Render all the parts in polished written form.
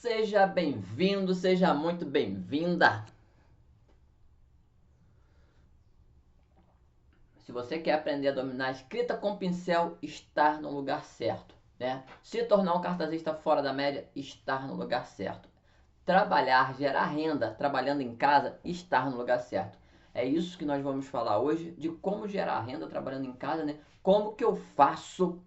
Seja bem-vindo, seja muito bem-vinda. Se você quer aprender a dominar a escrita com pincel, estar no lugar certo, né? Se tornar um cartazista fora da média, estar no lugar certo. Trabalhar, gerar renda, trabalhando em casa, estar no lugar certo. É isso que nós vamos falar hoje, de como gerar renda trabalhando em casa, né? Como que eu faço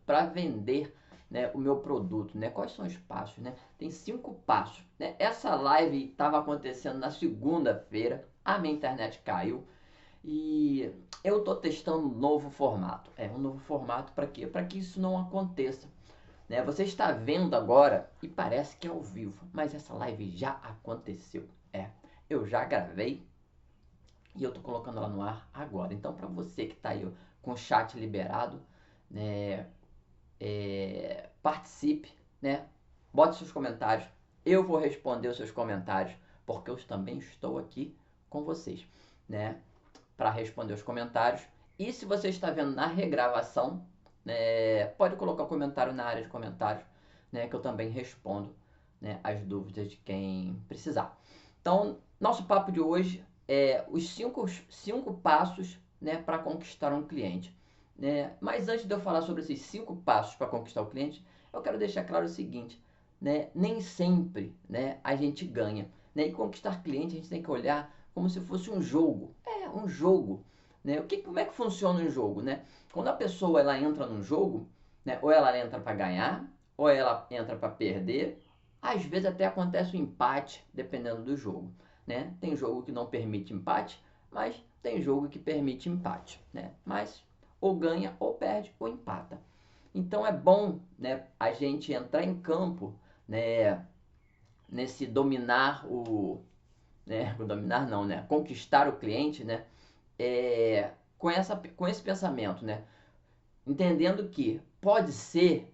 para vender, né, o meu produto, né? Quais são os passos, né? Tem 5 passos, né? Essa live estava acontecendo na segunda-feira, a minha internet caiu e eu estou testando um novo formato. Um novo formato para quê? Para que isso não aconteça, né? Você está vendo agora e parece que é ao vivo, mas essa live já aconteceu. Eu já gravei e eu tô colocando ela no ar agora. Então, para você que está aí ó, com o chat liberado, né, participe, né? Bote seus comentários. Eu vou responder os seus comentários, porque eu também estou aqui com vocês, né? Para responder os comentários. E se você está vendo na regravação, pode colocar o comentário na área de comentários, né, que eu também respondo, né, as dúvidas de quem precisar. Então, nosso papo de hoje é os 5 passos, né, para conquistar um cliente. Né? Mas antes de eu falar sobre esses 5 passos para conquistar o cliente, eu quero deixar claro o seguinte, né, nem sempre, né, a gente ganha. Né? E conquistar cliente a gente tem que olhar como se fosse um jogo. Um jogo. Né? Como é que funciona um jogo? Né? Quando a pessoa ela entra num jogo, né, ou ela entra para ganhar, ou ela entra para perder, às vezes até acontece um empate, dependendo do jogo. Né? Tem jogo que não permite empate, mas tem jogo que permite empate. Né? Mas ou ganha, ou perde, ou empata. Então é bom, né, a gente entrar em campo, né, nesse dominar dominar não, né, conquistar o cliente, né, com esse pensamento, né, entendendo que pode ser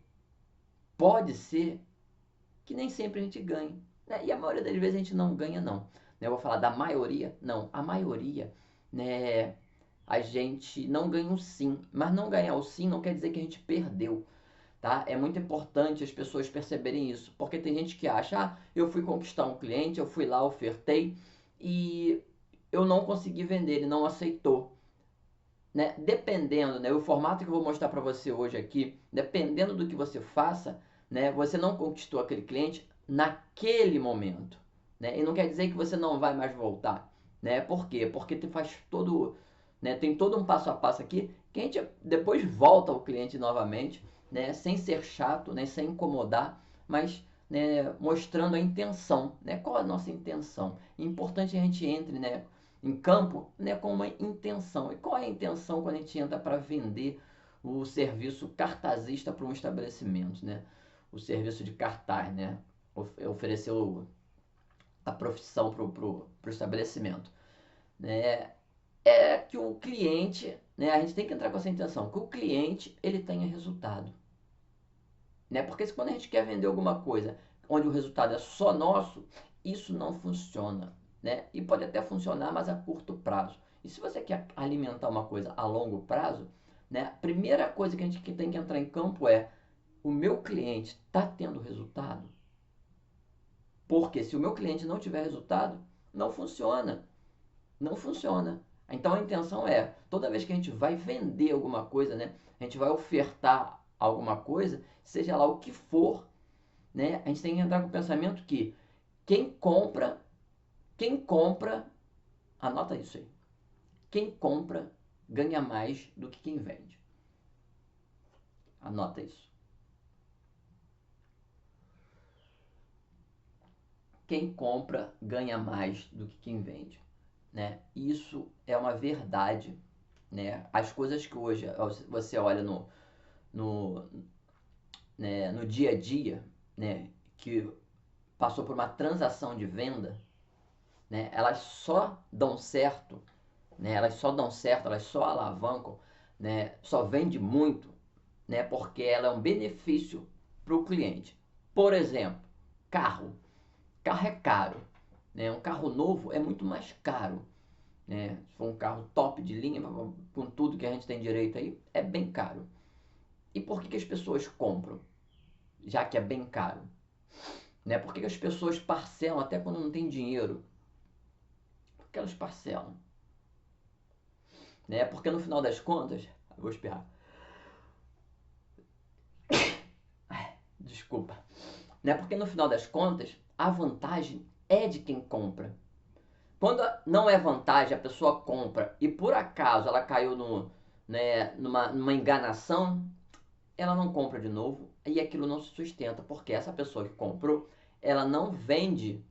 que nem sempre a gente ganhe, né, e a maioria das vezes a gente não ganha não, né, eu vou falar da maioria, não, a maioria, né, a gente não ganha o sim, mas não ganhar o sim não quer dizer que a gente perdeu, tá? É muito importante as pessoas perceberem isso, porque tem gente que acha, eu fui conquistar um cliente, eu fui lá, ofertei e eu não consegui vender, ele não aceitou. Né? Dependendo, né, o formato que eu vou mostrar para você hoje aqui, dependendo do que você faça, né, você não conquistou aquele cliente naquele momento. Né? E não quer dizer que você não vai mais voltar. Né? Por quê? Porque tem todo um passo a passo aqui que a gente depois volta ao cliente novamente, né, sem ser chato, né, sem incomodar, mas né, mostrando a intenção. Né? Qual é a nossa intenção? É importante que a gente entre, né, em campo, né, com uma intenção. E qual é a intenção quando a gente entra para vender o serviço cartazista para um estabelecimento, né? O serviço de cartaz, né? Oferecer a profissão para o estabelecimento. Né? É que o cliente, né, a gente tem que entrar com essa intenção, que o cliente ele tenha resultado. Né? Porque quando a gente quer vender alguma coisa onde o resultado é só nosso, isso não funciona. Né? E pode até funcionar, mas a curto prazo. E se você quer alimentar uma coisa a longo prazo, né, a primeira coisa que a gente tem que entrar em campo é: o meu cliente está tendo resultado? Porque se o meu cliente não tiver resultado, não funciona. Não funciona. Então a intenção é, toda vez que a gente vai vender alguma coisa, né, a gente vai ofertar alguma coisa, seja lá o que for, né, a gente tem que entrar com o pensamento que quem compra, anota isso aí, quem compra ganha mais do que quem vende. Anota isso. Quem compra ganha mais do que quem vende. Né? Isso é uma verdade. Né? As coisas que hoje você olha no, no dia a dia, né, que passou por uma transação de venda, né, elas só dão certo, né, elas só alavancam, né, só vende muito, né, porque ela é um benefício para o cliente. Por exemplo, carro. Carro é caro. Né, um carro novo é muito mais caro. Né, se for um carro top de linha, com tudo que a gente tem direito aí, é bem caro. E por que as pessoas compram, já que é bem caro? Né? Por que as pessoas parcelam até quando não tem dinheiro? Por que elas parcelam? Né? Porque no final das contas, eu vou espirrar. Desculpa. Né? Porque no final das contas, a vantagem é de quem compra. Quando não é vantagem, a pessoa compra e por acaso ela caiu numa enganação, ela não compra de novo e aquilo não se sustenta, porque essa pessoa que comprou, ela não vende,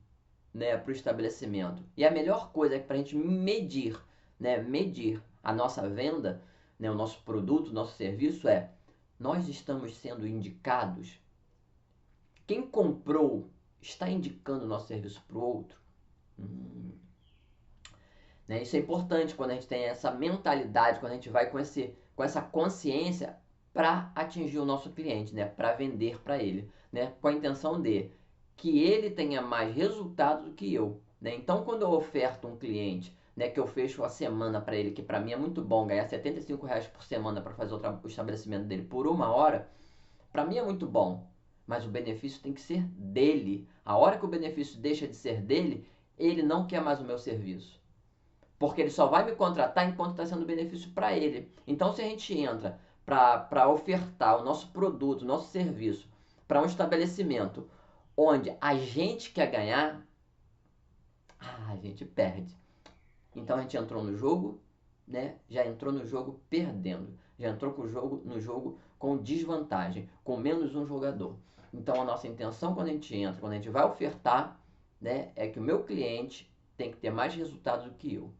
né, para o estabelecimento. E a melhor coisa é para a gente medir, né, medir a nossa venda, né, o nosso produto, o nosso serviço é: nós estamos sendo indicados? Quem comprou está indicando o nosso serviço para o outro? Né? Isso é importante quando a gente tem essa mentalidade, quando a gente vai com essa consciência para atingir o nosso cliente, né? Para vender para ele, né? Com a intenção de que ele tenha mais resultado do que eu. Né? Então, quando eu oferto um cliente, né, que eu fecho a semana para ele, que para mim é muito bom ganhar R$ 75 por semana para fazer o estabelecimento dele por 1 hora, para mim é muito bom, mas o benefício tem que ser dele. A hora que o benefício deixa de ser dele, ele não quer mais o meu serviço. Porque ele só vai me contratar enquanto está sendo benefício para ele. Então, se a gente entra para ofertar o nosso produto, o nosso serviço para um estabelecimento onde a gente quer ganhar, a gente perde. Então a gente entrou no jogo, né? Já entrou no jogo perdendo. Já entrou no jogo com desvantagem, com menos um jogador. Então a nossa intenção quando a gente entra, quando a gente vai ofertar, né, é que o meu cliente tem que ter mais resultado do que eu.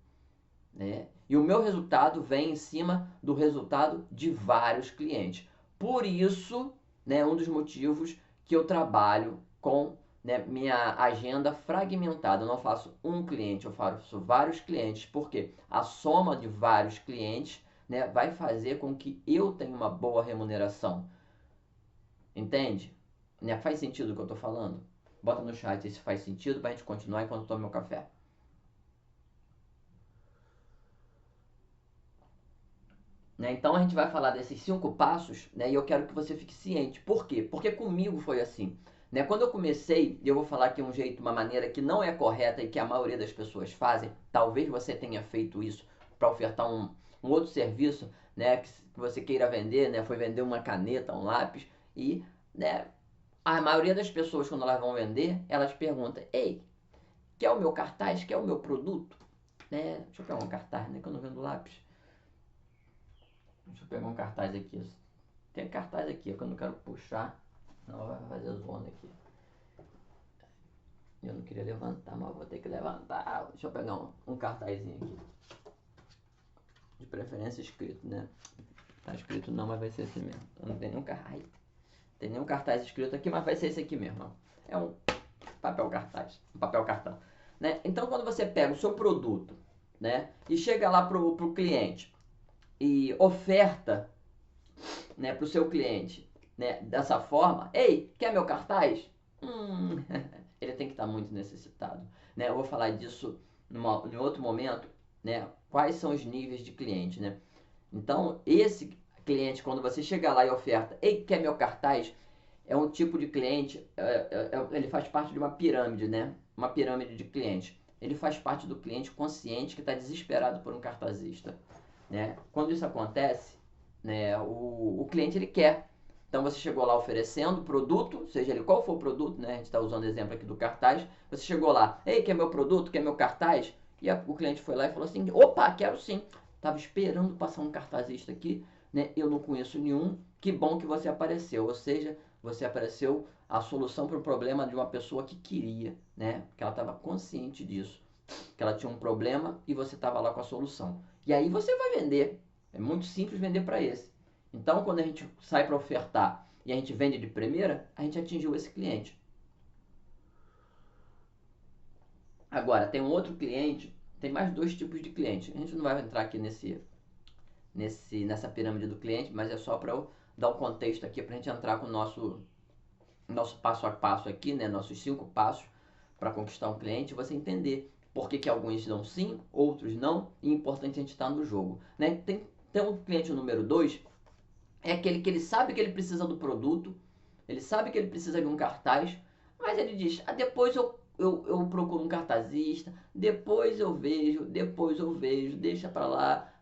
Né? E o meu resultado vem em cima do resultado de vários clientes. Por isso, né, um dos motivos que eu trabalho com, né, minha agenda fragmentada. Eu não faço um cliente, eu faço vários clientes, porque a soma de vários clientes, né, vai fazer com que eu tenha uma boa remuneração. Entende? Né? Faz sentido o que eu estou falando? Bota no chat se faz sentido para a gente continuar enquanto eu tomo meu café. Né? Então a gente vai falar desses 5 passos, né? E eu quero que você fique ciente. Por quê? Porque comigo foi assim. Né? Quando eu comecei, e eu vou falar aqui um jeito, uma maneira que não é correta e que a maioria das pessoas fazem, talvez você tenha feito isso para ofertar um outro serviço, né? Que você queira vender, né? Foi vender uma caneta, um lápis e, né? A maioria das pessoas quando elas vão vender, elas perguntam: ei, quer o meu cartaz? Quer o meu produto? Né? Deixa eu pegar um cartaz, né? Que eu não vendo lápis. Deixa eu pegar um cartaz aqui. Tem cartaz aqui, que eu não quero puxar. Não, vai fazer zona aqui. Eu não queria levantar, mas vou ter que levantar. Deixa eu pegar um cartazinho aqui. De preferência escrito, né? Tá escrito não, mas vai ser esse mesmo. Eu não tem nenhum cartaz. Tem nenhum cartaz escrito aqui, mas vai ser esse aqui mesmo. Ó. É um papel cartaz. Um papel cartão. Né? Então quando você pega o seu produto, né? E chega lá pro cliente e oferta, né, para o seu cliente, né, dessa forma: ei, quer meu cartaz? Ele tem que estar muito necessitado. Né? Eu vou falar disso em outro momento, né? Quais são os níveis de cliente, né? Então, esse cliente, quando você chega lá e oferta: ei, quer meu cartaz? É um tipo de cliente, ele faz parte de uma pirâmide, né? Uma pirâmide de clientes. Ele faz parte do cliente consciente que está desesperado por um cartazista. Né? Quando isso acontece, né, o cliente ele quer. Então você chegou lá oferecendo produto, seja ele qual for o produto, né? A gente está usando o exemplo aqui do cartaz. Você chegou lá: ei, quer meu produto? Quer meu cartaz? E o cliente foi lá e falou assim: opa, quero sim. Estava esperando passar um cartazista aqui, né? Eu não conheço nenhum. Que bom que você apareceu. Ou seja, você apareceu a solução para o problema de uma pessoa que queria, né? Porque ela estava consciente disso, que ela tinha um problema e você estava lá com a solução. E aí você vai vender. É muito simples vender para esse. Então, quando a gente sai para ofertar e a gente vende de primeira, a gente atingiu esse cliente. Agora, tem um outro cliente, tem mais 2 tipos de cliente. A gente não vai entrar aqui nessa pirâmide do cliente, mas é só para eu dar o contexto aqui para a gente entrar com o nosso passo a passo aqui, né? Nossos 5 passos para conquistar um cliente, você entender por que alguns dão sim, outros não, e é importante a gente estar no jogo. Né? Tem um cliente número 2, é aquele que ele sabe que ele precisa do produto, ele sabe que ele precisa de um cartaz, Mas ele diz, depois eu procuro um cartazista, depois eu vejo, deixa pra lá.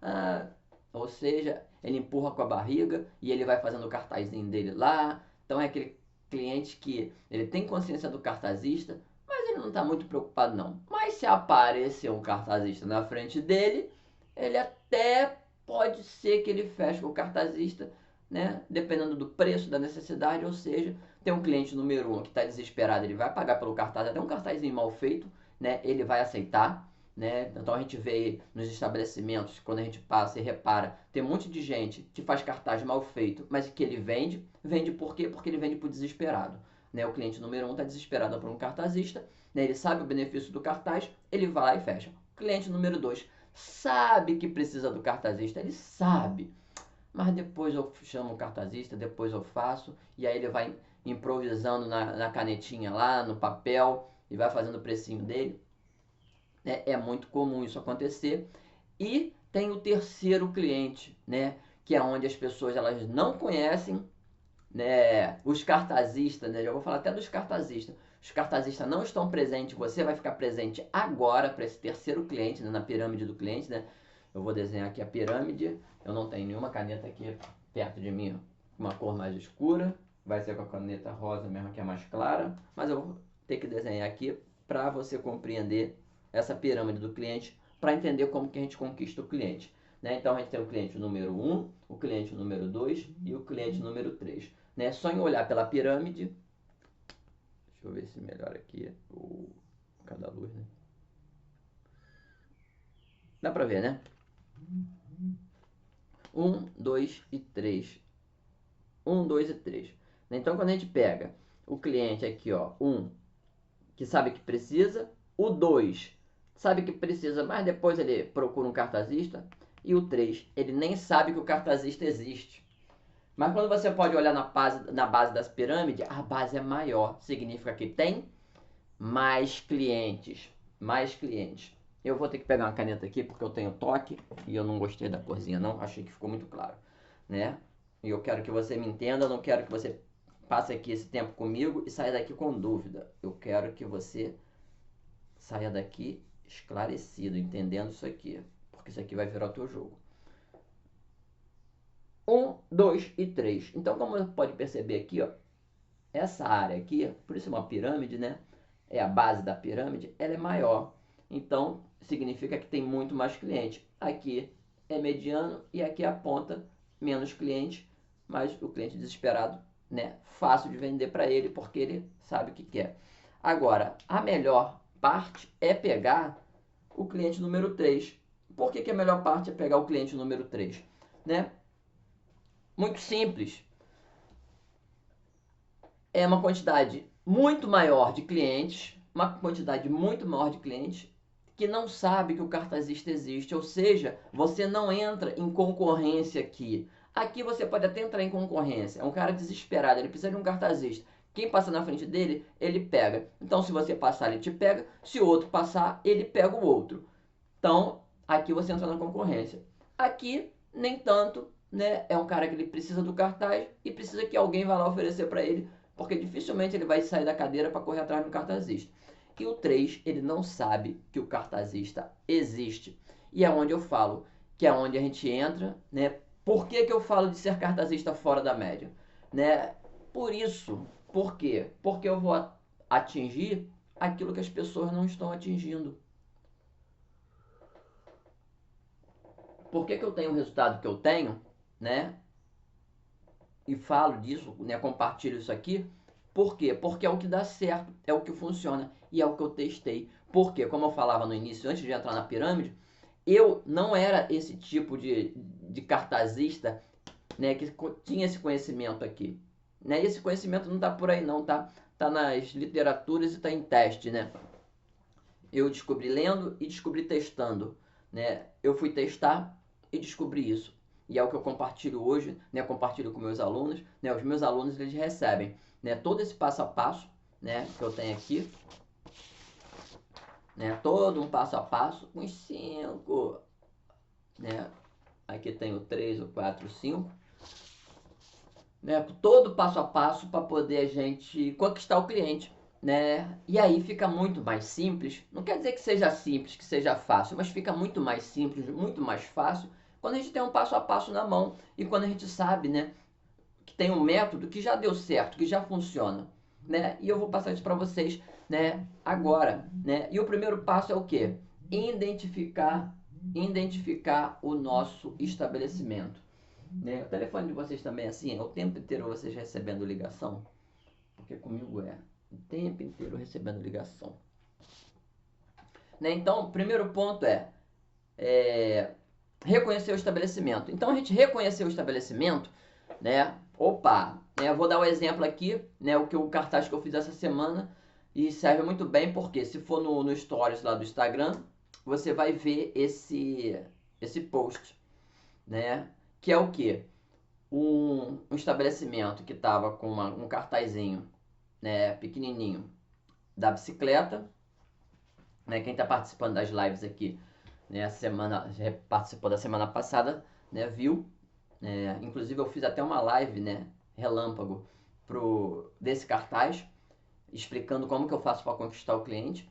Ou seja, ele empurra com a barriga e ele vai fazendo o cartazinho dele lá. Então é aquele cliente que ele tem consciência do cartazista, mas ele não está muito preocupado não. Mas se aparecer um cartazista na frente dele, ele até pode ser que ele feche com o cartazista, né? Dependendo do preço, da necessidade, ou seja, tem um cliente número 1 que está desesperado, ele vai pagar pelo cartaz, até um cartazinho mal feito, né? Ele vai aceitar, né? Então a gente vê nos estabelecimentos, quando a gente passa e repara, tem um monte de gente que faz cartaz mal feito, mas que ele vende. Vende por quê? Porque ele vende por desesperado. Né? O cliente número 1 está desesperado por um cartazista, né? Ele sabe o benefício do cartaz, ele vai lá e fecha. O cliente número 2 sabe que precisa do cartazista, ele sabe, mas depois eu chamo o cartazista, depois eu faço, e aí ele vai improvisando na canetinha lá, no papel, e vai fazendo o precinho dele. É muito comum isso acontecer. E tem o terceiro cliente, né, que é onde as pessoas elas não conhecem, né, os cartazistas, né, já vou falar até dos cartazistas. Os cartazistas não estão presentes, você vai ficar presente agora para esse terceiro cliente, né, na pirâmide do cliente, né? Eu vou desenhar aqui a pirâmide. Eu não tenho nenhuma caneta aqui perto de mim, uma cor mais escura. Vai ser com a caneta rosa mesmo, que é mais clara. Mas eu vou ter que desenhar aqui para você compreender essa pirâmide do cliente, para entender como que a gente conquista o cliente. Né? Então a gente tem o cliente número 1, o cliente número 2 e o cliente número 3. Né? Só em olhar pela pirâmide, deixa eu ver se melhora aqui cada luz, né? Dá para ver, né? 1, 2 e 3. 1, 2 e 3. Então, quando a gente pega o cliente aqui, ó, 1, que sabe que precisa, o 2 sabe que precisa, mas depois ele procura um cartazista, e o 3, ele nem sabe que o cartazista existe. Mas quando você pode olhar na base das pirâmides, a base é maior, significa que tem mais clientes, mais clientes. Eu vou ter que pegar uma caneta aqui porque eu tenho toque e eu não gostei da corzinha não, achei que ficou muito claro, né? E eu quero que você me entenda, não quero que você passe aqui esse tempo comigo e saia daqui com dúvida. Eu quero que você saia daqui esclarecido, entendendo isso aqui, porque isso aqui vai virar o teu jogo. 1, 2 e 3. Então, como você pode perceber aqui, ó, essa área aqui, por isso é uma pirâmide, né? É a base da pirâmide, ela é maior. Então, significa que tem muito mais cliente. Aqui é mediano e aqui é a ponta, menos cliente, mas o cliente desesperado, né? Fácil de vender para ele porque ele sabe o que quer. Agora, a melhor parte é pegar o cliente número 3. Por que a melhor parte é pegar o cliente número 3? Né? Muito simples. É uma quantidade muito maior de clientes, que não sabe que o cartazista existe, ou seja, você não entra em concorrência aqui. Aqui você pode até entrar em concorrência, é um cara desesperado, ele precisa de um cartazista. Quem passa na frente dele, ele pega. Então, se você passar, ele te pega. Se o outro passar, ele pega o outro. Então, aqui você entra na concorrência. Aqui, nem tanto, né? É um cara que ele precisa do cartaz e precisa que alguém vá lá oferecer para ele, porque dificilmente ele vai sair da cadeira para correr atrás do cartazista. E o 3, ele não sabe que o cartazista existe. E é onde eu falo, que é onde a gente entra, né? Por que eu falo de ser cartazista fora da média? Né? Por isso, por quê? Porque eu vou atingir aquilo que as pessoas não estão atingindo. Por que eu tenho o resultado que eu tenho, né? E falo disso, né? Compartilho isso aqui. Por quê? Porque é o que dá certo, é o que funciona e é o que eu testei. Porque, como eu falava no início, antes de entrar na pirâmide, eu não era esse tipo de cartazista, né? Que tinha esse conhecimento aqui. Né? E esse conhecimento não está por aí não, tá? Tá nas literaturas e está em teste, né? Eu descobri lendo e descobri testando, né? Eu fui testar e descobri isso. E é o que eu compartilho hoje, né? Compartilho com meus alunos, né? Os meus alunos eles recebem, né? Todo esse passo a passo, né? Que eu tenho aqui, né? Todo um passo a passo, uns 5, né? Aqui tem o 3, o 4, o 5, né? Todo passo a passo para poder a gente conquistar o cliente, né? E aí fica muito mais simples. Não quer dizer que seja simples, que seja fácil, mas fica muito mais simples, muito mais fácil quando a gente tem um passo a passo na mão e quando a gente sabe, né, que tem um método que já deu certo, que já funciona, né? E eu vou passar isso para vocês, né, agora, né? E o primeiro passo é o quê? Identificar o nosso estabelecimento, né? O telefone de vocês também é assim, é o tempo inteiro vocês recebendo ligação, porque comigo é o tempo inteiro recebendo ligação, né? Então, o primeiro ponto é reconhecer o estabelecimento. Então, a gente reconhecer o estabelecimento, né? Opa, né? Eu vou dar um exemplo aqui, né? O cartaz que eu fiz essa semana e serve muito bem porque se for no stories lá do Instagram, você vai ver esse post, né? Que é o que? Um estabelecimento que estava com um cartazinho, né? Pequenininho da bicicleta, né? Quem está participando das lives aqui, né? A semana participou da semana passada, né? Viu? Inclusive eu fiz até uma live, né, relâmpago desse cartaz, explicando como que eu faço para conquistar o cliente.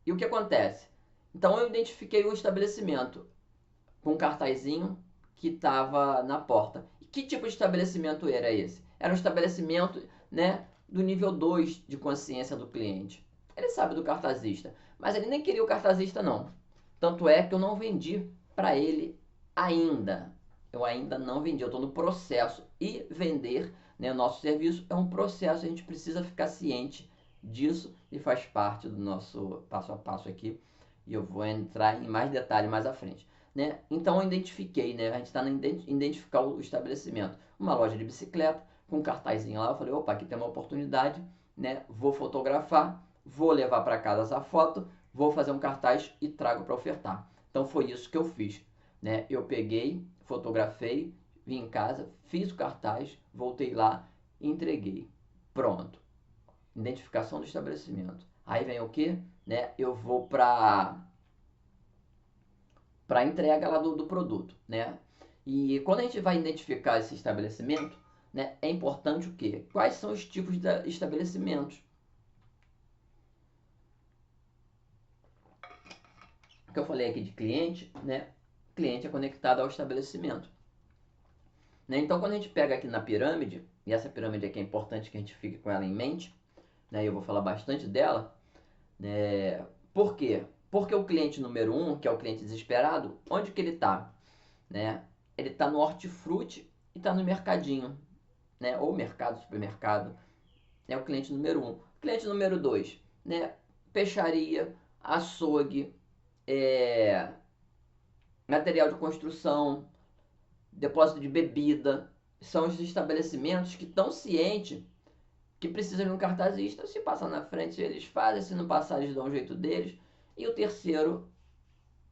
E o que acontece? Então eu identifiquei o estabelecimento com um cartazinho que estava na porta. E que tipo de estabelecimento era esse? Era um estabelecimento, né, do nível 2 de consciência do cliente. Ele sabe do cartazista, mas ele nem queria o cartazista não. Tanto é que eu não vendi para ele ainda. Eu ainda não vendi, eu estou no processo. E vender, né, o nosso serviço é um processo, a gente precisa ficar ciente disso e faz parte do nosso passo a passo aqui. E eu vou entrar em mais detalhe mais à frente, né? Então eu identifiquei, né? A gente está em identificar o estabelecimento. Uma loja de bicicleta com um cartazinho lá. Eu falei, opa, aqui tem uma oportunidade, né? Vou fotografar, vou levar para casa essa foto, vou fazer um cartaz e trago para ofertar. Então foi isso que eu fiz, né? Eu peguei, fotografei, vim em casa, fiz o cartaz, voltei lá e entreguei. Pronto. Identificação do estabelecimento. Aí vem o que? Né? Eu vou para entrega lá do produto, né? E quando a gente vai identificar esse estabelecimento, né, é importante o quê? Quais são os tipos de estabelecimentos? Que eu falei aqui de cliente, né? Cliente é conectado ao estabelecimento, né? Então, quando a gente pega aqui na pirâmide, e essa pirâmide aqui é importante que a gente fique com ela em mente, né? Eu vou falar bastante dela, né? Por quê? Porque o cliente número 1, que é o cliente desesperado, onde que ele está, né? Ele está no hortifruti e está no mercadinho, né? Ou mercado, supermercado, é o cliente número 1. Cliente número 2, né? Peixaria, açougue, é, material de construção, depósito de bebida. São os estabelecimentos que estão cientes que precisam de um cartazista. Se passar na frente, eles fazem. Se não passar, eles dão um jeito deles. E o terceiro,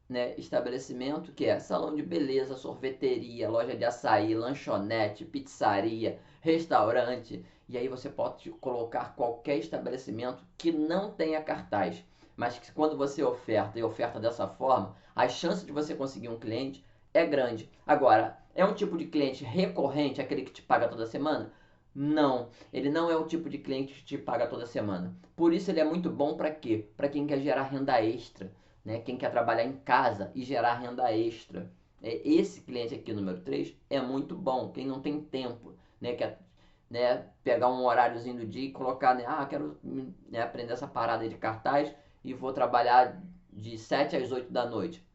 né, estabelecimento, que é salão de beleza, sorveteria, loja de açaí, lanchonete, pizzaria, restaurante. E aí você pode colocar qualquer estabelecimento que não tenha cartaz, mas que quando você oferta e oferta dessa forma, a chance de você conseguir um cliente é grande. Agora, é um tipo de cliente recorrente, aquele que te paga toda semana? Não, ele não é o tipo de cliente que te paga toda semana. Por isso ele é muito bom para quê? Para quem quer gerar renda extra, né? Quem quer trabalhar em casa e gerar renda extra. Esse cliente aqui, número 3, é muito bom. Quem não tem tempo, né? Quer, né, pegar um horáriozinho do dia e colocar, né? Ah, quero, né, aprender essa parada de cartaz e vou trabalhar de 7 às 8 da noite.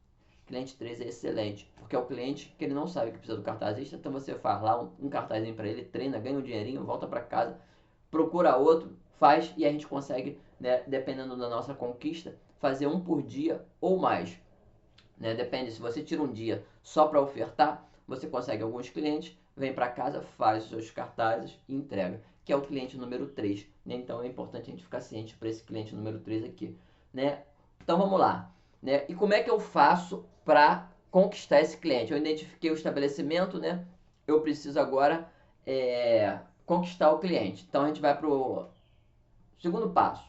Cliente 3 é excelente, porque é o cliente que ele não sabe que precisa do cartazista, então você faz lá um cartazinho para ele, treina, ganha um dinheirinho, volta para casa, procura outro, faz e a gente consegue, né, dependendo da nossa conquista, fazer um por dia ou mais, né? Depende, se você tira um dia só para ofertar, você consegue alguns clientes, vem para casa, faz os seus cartazes e entrega, que é o cliente número 3, né? Então é importante a gente ficar ciente para esse cliente número 3 aqui, né? Então vamos lá, né? E como é que eu faço para conquistar esse cliente? Eu identifiquei o estabelecimento, né? Eu preciso agora conquistar o cliente. Então a gente vai para o segundo passo,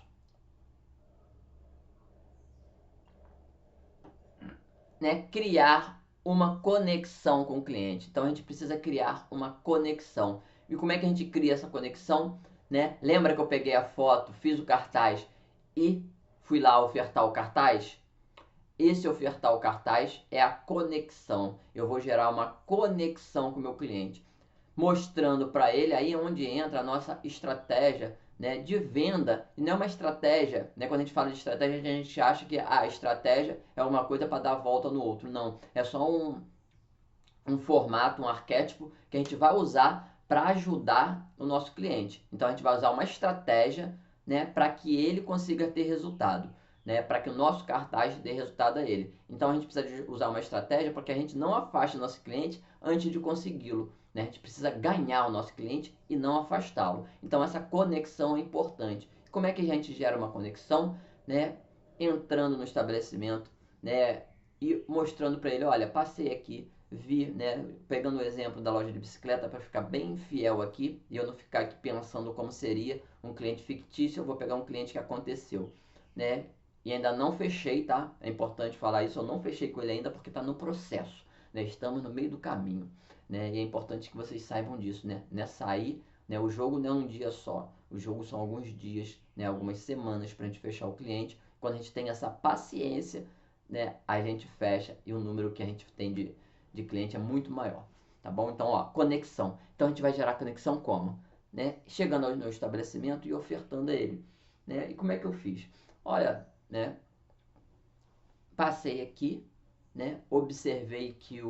né? Criar uma conexão com o cliente. Então a gente precisa criar uma conexão. E como é que a gente cria essa conexão? né? Lembra que eu peguei a foto, fiz o cartaz e fui lá ofertar o cartaz? Esse ofertar o cartaz é a conexão. Eu vou gerar uma conexão com o meu cliente, mostrando para ele aí onde entra a nossa estratégia, né, de venda. E não é uma estratégia, né, quando a gente fala de estratégia, a gente acha que a estratégia é uma coisa para dar a volta no outro. Não, é só um formato, um arquétipo que a gente vai usar para ajudar o nosso cliente. Então a gente vai usar uma estratégia, né, para que ele consiga ter resultado, né, para que o nosso cartaz dê resultado a ele. Então a gente precisa usar uma estratégia para que a gente não afaste o nosso cliente antes de consegui-lo. Né? A gente precisa ganhar o nosso cliente e não afastá-lo. Então essa conexão é importante. Como é que a gente gera uma conexão? Né? Entrando no estabelecimento, né, e mostrando para ele, olha, passei aqui, vi, né, pegando o exemplo da loja de bicicleta para ficar bem fiel aqui e eu não ficar aqui pensando como seria um cliente fictício, eu vou pegar um cliente que aconteceu, né? E ainda não fechei, tá? É importante falar isso, eu não fechei com ele ainda porque está no processo, né? Estamos no meio do caminho, né? E é importante que vocês saibam disso, né? Não é sair, né? O jogo não é um dia só, o jogo são alguns dias, né? Algumas semanas para a gente fechar o cliente. Quando a gente tem essa paciência, né? A gente fecha e o número que a gente tem de cliente é muito maior, tá bom? Então, ó, conexão. Então a gente vai gerar conexão como? Né? Chegando ao meu estabelecimento e ofertando a ele, né? E como é que eu fiz? Olha, né? Passei aqui, né? Observei que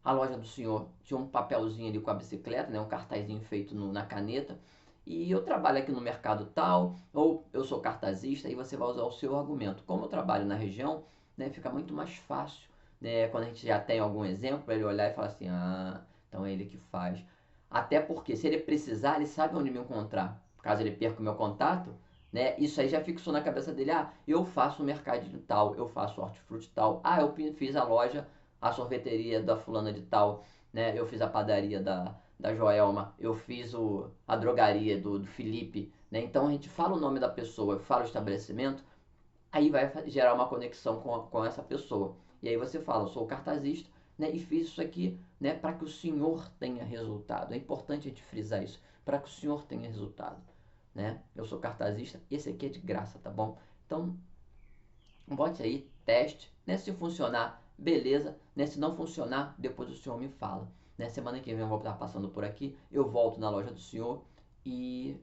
a loja do senhor tinha um papelzinho ali com a bicicleta, né? Um cartazinho feito na caneta. E eu trabalho aqui no mercado tal, ou eu sou cartazista, e você vai usar o seu argumento. Como eu trabalho na região, né, fica muito mais fácil, né, quando a gente já tem algum exemplo para ele olhar e falar assim, ah, então é ele que faz. Até porque se ele precisar, ele sabe onde me encontrar. Caso ele perca o meu contato, né, isso aí já fixou na cabeça dele, ah, eu faço o mercadinho tal, eu faço hortifruti tal, ah, eu fiz a loja, a sorveteria da fulana de tal, né, eu fiz a padaria da Joelma, eu fiz a drogaria do Felipe, né? Então a gente fala o nome da pessoa, fala o estabelecimento, aí vai gerar uma conexão com essa pessoa. E aí você fala, eu sou cartazista, né? E fiz isso aqui, né? Para que o senhor tenha resultado. É importante a gente frisar isso, para que o senhor tenha resultado, né? Eu sou cartazista, esse aqui é de graça, tá bom? Então bote aí, teste, né? Se funcionar, beleza, né? Se não funcionar, depois o senhor me fala, né? Semana que vem eu vou estar passando por aqui, eu volto na loja do senhor e,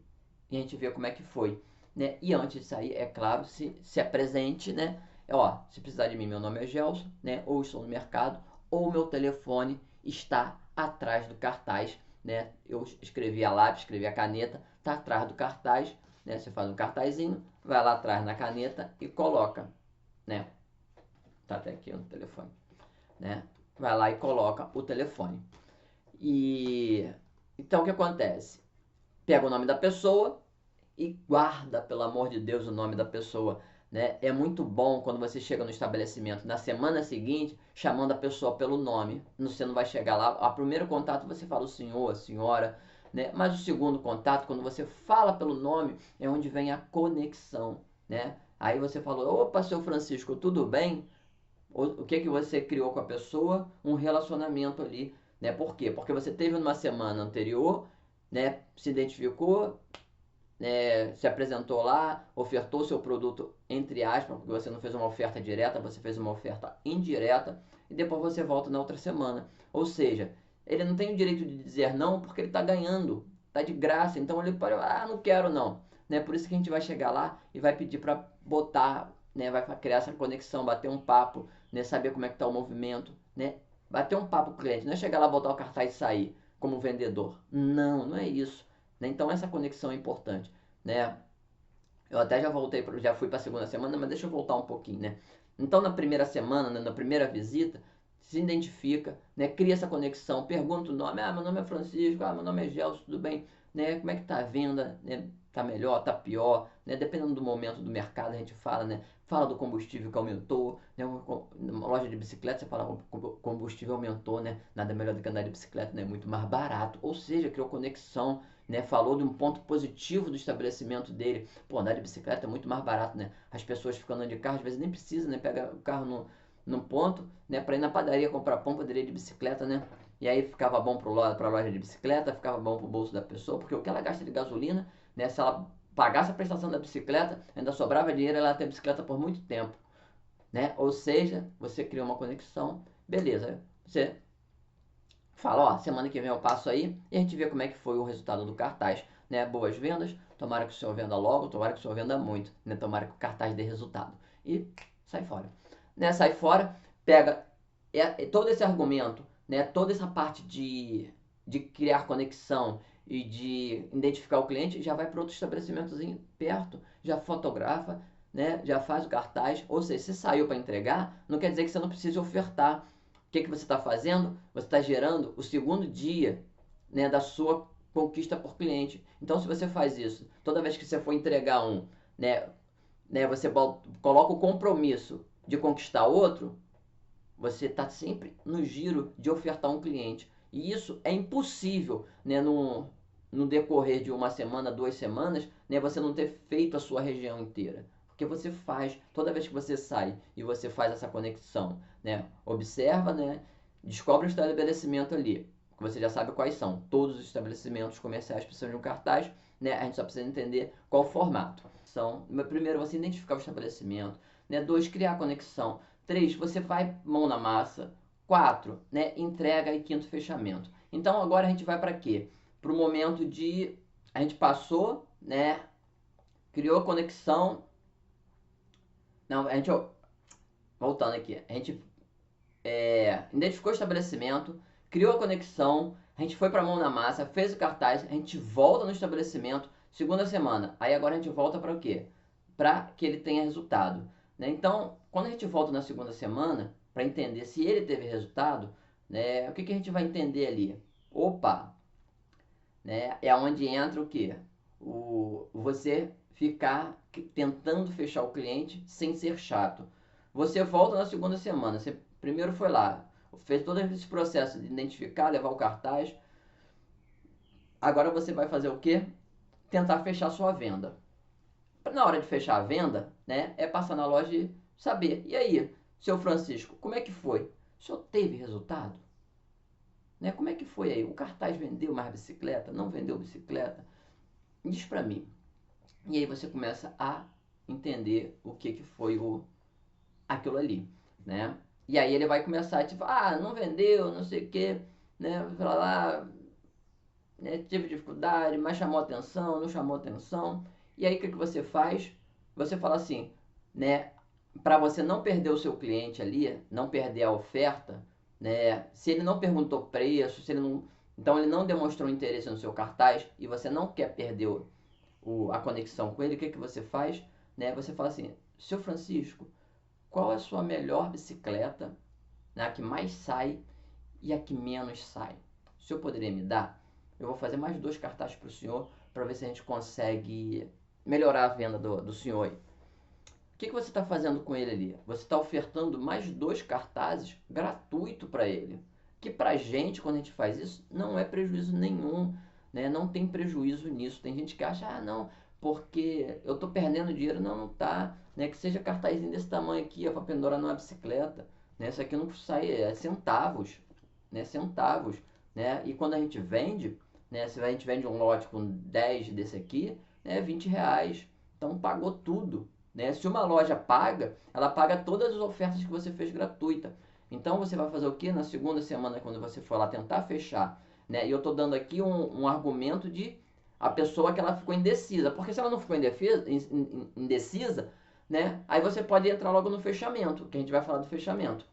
a gente vê como é que foi, né? E antes de sair, é claro, se apresente, né? Ó, se precisar de mim, meu nome é Gelson, né? Ou estou no mercado, ou meu telefone está atrás do cartaz, né? Eu escrevi a lápis, escrevi a caneta, tá atrás do cartaz, né? Você faz um cartazinho, vai lá atrás na caneta e coloca, né? Tá até aqui no telefone, né? Vai lá e coloca o telefone. E então o que acontece? Pega o nome da pessoa e guarda, pelo amor de Deus, o nome da pessoa, né? É muito bom quando você chega no estabelecimento na semana seguinte, chamando a pessoa pelo nome. Você não vai chegar lá, a primeiro contato você fala o senhor, a senhora, né? Mas o segundo contato, quando você fala pelo nome, é onde vem a conexão, né? Aí você falou, opa, seu Francisco, tudo bem? O que que você criou com a pessoa? Um relacionamento ali, né? Por quê? Porque você teve numa semana anterior, né? Se identificou, né? Se apresentou lá, ofertou seu produto entre aspas, porque você não fez uma oferta direta, você fez uma oferta indireta e depois você volta na outra semana. Ou seja, ele não tem o direito de dizer não porque ele está ganhando, está de graça, então ele pode, ah, não quero não, né? Por isso que a gente vai chegar lá e vai pedir para botar, né? Vai criar essa conexão, bater um papo, né? Saber como é que está o movimento, né? Bater um papo com o cliente, não é chegar lá, botar o cartaz e sair como vendedor. Não, não é isso. Né? Então essa conexão é importante, né? Eu até já voltei, já fui para a segunda semana, mas deixa eu voltar um pouquinho, né? Então na primeira semana, né, na primeira visita, se identifica, né? Cria essa conexão, pergunta o nome, ah, meu nome é Francisco, ah, meu nome é Gelson, tudo bem, né? Como é que tá a venda, né? Tá melhor, tá pior, né? Dependendo do momento do mercado, a gente fala, né? Fala do combustível que aumentou, né? Uma loja de bicicleta, você fala o combustível aumentou, né? Nada melhor do que andar de bicicleta, né? Muito mais barato, ou seja, criou conexão, né? Falou de um ponto positivo do estabelecimento dele. Pô, andar de bicicleta é muito mais barato, né? As pessoas ficam andando de carro, às vezes nem precisa, né? Pega o carro num ponto, né? Para ir na padaria comprar pão, poderia ir de bicicleta, né? e aí ficava bom para a loja de bicicleta, ficava bom para o bolso da pessoa, porque o que ela gasta de gasolina, né, se ela pagasse a prestação da bicicleta, ainda sobrava dinheiro, ela ia ter bicicleta por muito tempo, né? Ou seja, você cria uma conexão, beleza, você fala, ó, semana que vem eu passo aí e a gente vê como é que foi o resultado do cartaz, né? Boas vendas, tomara que o senhor venda logo, tomara que o senhor venda muito, né? Tomara que o cartaz dê resultado. E sai fora. Né? Sai fora, pega todo esse argumento, né? Toda essa parte de criar conexão e de identificar o cliente, já vai para outro estabelecimentozinho perto, já fotografa, né? Já faz o cartaz, ou seja, se saiu para entregar, não quer dizer que você não precise ofertar. O que você está fazendo? Você está gerando o segundo dia, né, da sua conquista por cliente. Então, se você faz isso, toda vez que você for entregar um, você coloca o compromisso de conquistar outro, você está sempre no giro de ofertar um cliente. E isso é impossível, né, no decorrer de uma semana, 2 semanas, né, você não ter feito a sua região inteira. Porque você faz, toda vez que você sai e você faz essa conexão, né, observa, né, descobre o estabelecimento ali, que você já sabe quais são. Todos os estabelecimentos comerciais precisam de um cartaz, né, a gente só precisa entender qual o formato. Primeiro, você identificar o estabelecimento, né, 2, criar conexão. 3, você vai mão na massa. 4, né, entrega e 5º, fechamento. Então agora a gente vai para quê? Para o momento de a gente passou, né, criou conexão. Não, a gente voltando aqui, a gente identificou o estabelecimento, criou a conexão, a gente foi para mão na massa, fez o cartaz, a gente volta no estabelecimento, segunda semana. Aí agora a gente volta para o quê? Para que ele tenha resultado, né? Então, quando a gente volta na segunda semana, para entender se ele teve resultado, né, o que a gente vai entender ali? Opa, né, é onde entra o quê? Você ficar tentando fechar o cliente sem ser chato. Você volta na segunda semana, você primeiro foi lá, fez todo esse processo de identificar, levar o cartaz. Agora você vai fazer o quê? Tentar fechar a sua venda. Na hora de fechar a venda, né, é passar na loja e saber. E aí, seu Francisco, como é que foi? O senhor teve resultado? Né, como é que foi aí? O cartaz vendeu mais bicicleta? Não vendeu bicicleta? Diz pra mim. E aí você começa a entender o que foi aquilo ali, né? E aí ele vai começar tipo, não vendeu, não sei o que, né? Vai falar lá, né? Tive dificuldade, mas chamou atenção, não chamou atenção. E aí o que você faz? Você fala assim, né? Para você não perder o seu cliente ali, não perder a oferta, né? Se ele não perguntou preço, se ele não, então ele não demonstrou interesse no seu cartaz e você não quer perder a conexão com ele, o que você faz? Né? Você fala assim, seu Francisco, qual é a sua melhor bicicleta, né, a que mais sai e a que menos sai? O senhor poderia me dar? Eu vou fazer mais 2 cartazes para o senhor para ver se a gente consegue melhorar a venda do senhor aí. O que você está fazendo com ele ali? Você está ofertando mais 2 cartazes gratuito para ele. Que para a gente, quando a gente faz isso, não é prejuízo nenhum, né? Não tem prejuízo nisso. Tem gente que acha, não, porque eu estou perdendo dinheiro. Não, não tá. Né? Que seja cartazinho desse tamanho aqui, para pendurar numa bicicleta. Né? Isso aqui não sai, centavos. Né? Centavos. Né? E quando a gente vende, né? Se a gente vende um lote com 10 desse aqui, né? R$ 20. Então pagou tudo. Né? Se uma loja paga, ela paga todas as ofertas que você fez gratuita. Então você vai fazer o que? Na segunda semana, quando você for lá tentar fechar, né? E eu estou dando aqui um argumento de a pessoa que ela ficou indecisa. Porque se ela não ficou indecisa, né? Aí você pode entrar logo no fechamento, que a gente vai falar do fechamento.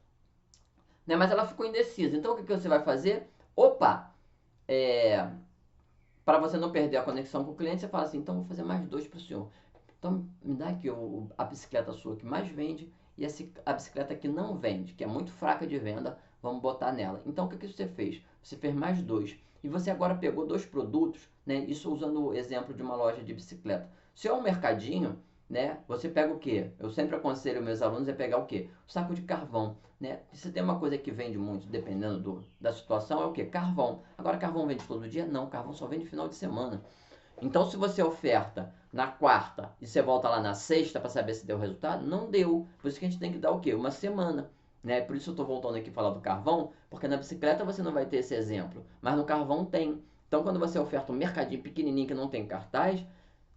Né? Mas ela ficou indecisa. Então o que você vai fazer? Opa! Para você não perder a conexão com o cliente, você fala assim, então vou fazer mais 2 para o senhor. Então me dá aqui a bicicleta sua que mais vende e a bicicleta que não vende, que é muito fraca de venda, vamos botar nela. Então o que você fez? Você fez mais 2. E você agora pegou 2 produtos, né? Isso usando o exemplo de uma loja de bicicleta. Se é um mercadinho, né? Você pega o quê? Eu sempre aconselho meus alunos a pegar o quê? O saco de carvão, né? Se tem uma coisa que vende muito, dependendo da situação, é o quê? Carvão. Agora carvão vende todo dia? Não, carvão só vende final de semana. Então, se você oferta na quarta e você volta lá na sexta para saber se deu resultado, não deu. Por isso que a gente tem que dar o quê? Uma semana. né? Por isso eu estou voltando aqui a falar do carvão, porque na bicicleta você não vai ter esse exemplo, mas no carvão tem. Então, quando você oferta um mercadinho pequenininho que não tem cartaz,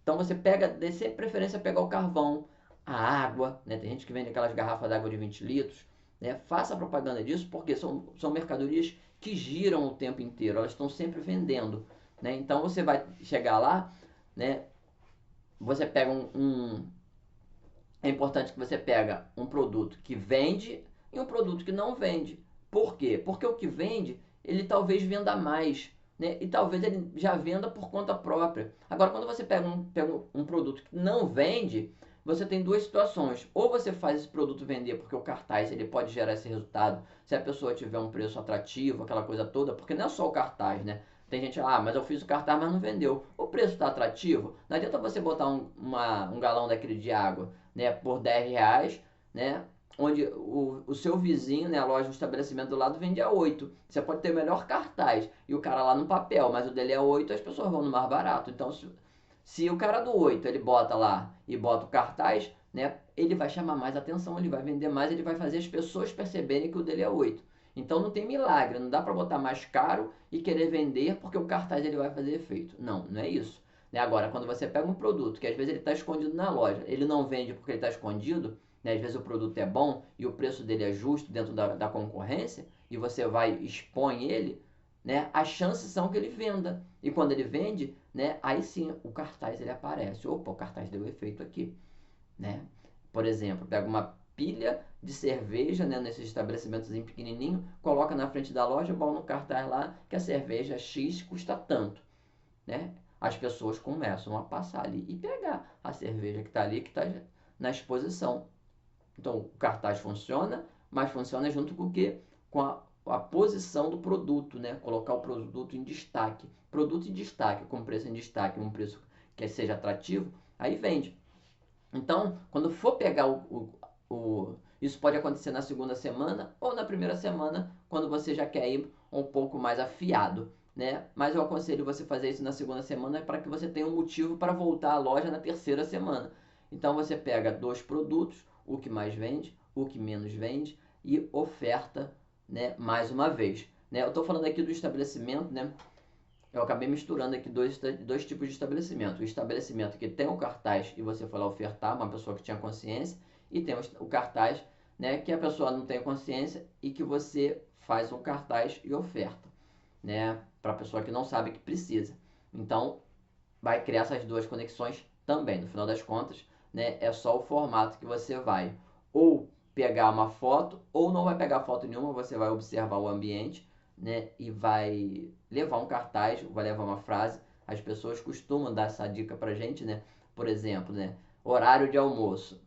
então você pega, dê sempre preferência a pegar o carvão, a água, né? Tem gente que vende aquelas garrafas d'água de 20 litros, né? Faça propaganda disso, porque são mercadorias que giram o tempo inteiro, elas estão sempre vendendo, né? Então você vai chegar lá, né? Você pega é importante que você pega um produto que vende e um produto que não vende. Por quê? Porque o que vende, ele talvez venda mais, né? E talvez ele já venda por conta própria. Agora, quando você pega um produto que não vende, você tem duas situações. Ou você faz esse produto vender porque o cartaz ele pode gerar esse resultado, se a pessoa tiver um preço atrativo, aquela coisa toda, porque não é só o cartaz, né? Tem gente, mas eu fiz o cartaz, mas não vendeu. O preço está atrativo, não adianta você botar um galão daquele de água, né, por 10 reais, né, onde o seu vizinho, né, a loja, o estabelecimento do lado vende a 8. Você pode ter o melhor cartaz e o cara lá no papel, mas o dele é 8, as pessoas vão no mais barato. Então, se o cara do 8 ele bota lá e bota o cartaz, né, ele vai chamar mais atenção, ele vai vender mais, ele vai fazer as pessoas perceberem que o dele é 8. Então não tem milagre, não dá para botar mais caro e querer vender porque o cartaz ele vai fazer efeito. Não, não é isso. Né? Agora, quando você pega um produto que às vezes ele está escondido na loja, ele não vende porque ele está escondido, né? Às vezes o produto é bom e o preço dele é justo dentro da concorrência, e você vai e expõe ele, né? As chances são que ele venda. E quando ele vende, né? Aí sim o cartaz ele aparece. Opa, o cartaz deu efeito aqui, né? Por exemplo, pega uma pilha de cerveja, né, nesses estabelecimentos pequenininho, coloca na frente da loja, bota no cartaz lá que a cerveja X custa tanto, né? As pessoas começam a passar ali e pegar a cerveja que está ali, que está na exposição. Então, o cartaz funciona, mas funciona junto com o quê? Com a posição do produto, né? Colocar o produto em destaque. Produto em destaque, com preço em destaque, um preço que seja atrativo, aí vende. Então, quando for pegar isso pode acontecer na segunda semana ou na primeira semana, quando você já quer ir um pouco mais afiado, né? Mas eu aconselho você fazer isso na segunda semana para que você tenha um motivo para voltar à loja na terceira semana. Então você pega dois produtos, o que mais vende, o que menos vende e oferta, né, mais uma vez. Né? Eu estou falando aqui do estabelecimento, né? Eu acabei misturando aqui dois tipos de estabelecimento. O estabelecimento que tem o cartaz e você foi lá ofertar, uma pessoa que tinha consciência, e tem o cartaz, né, que a pessoa não tem consciência e que você faz um cartaz e oferta, né, para a pessoa que não sabe que precisa. Então, vai criar essas duas conexões também. No final das contas, né, é só o formato que você vai ou pegar uma foto ou não vai pegar foto nenhuma, você vai observar o ambiente, né, e vai levar um cartaz, vai levar uma frase. As pessoas costumam dar essa dica pra gente, né? Por exemplo, né, horário de almoço,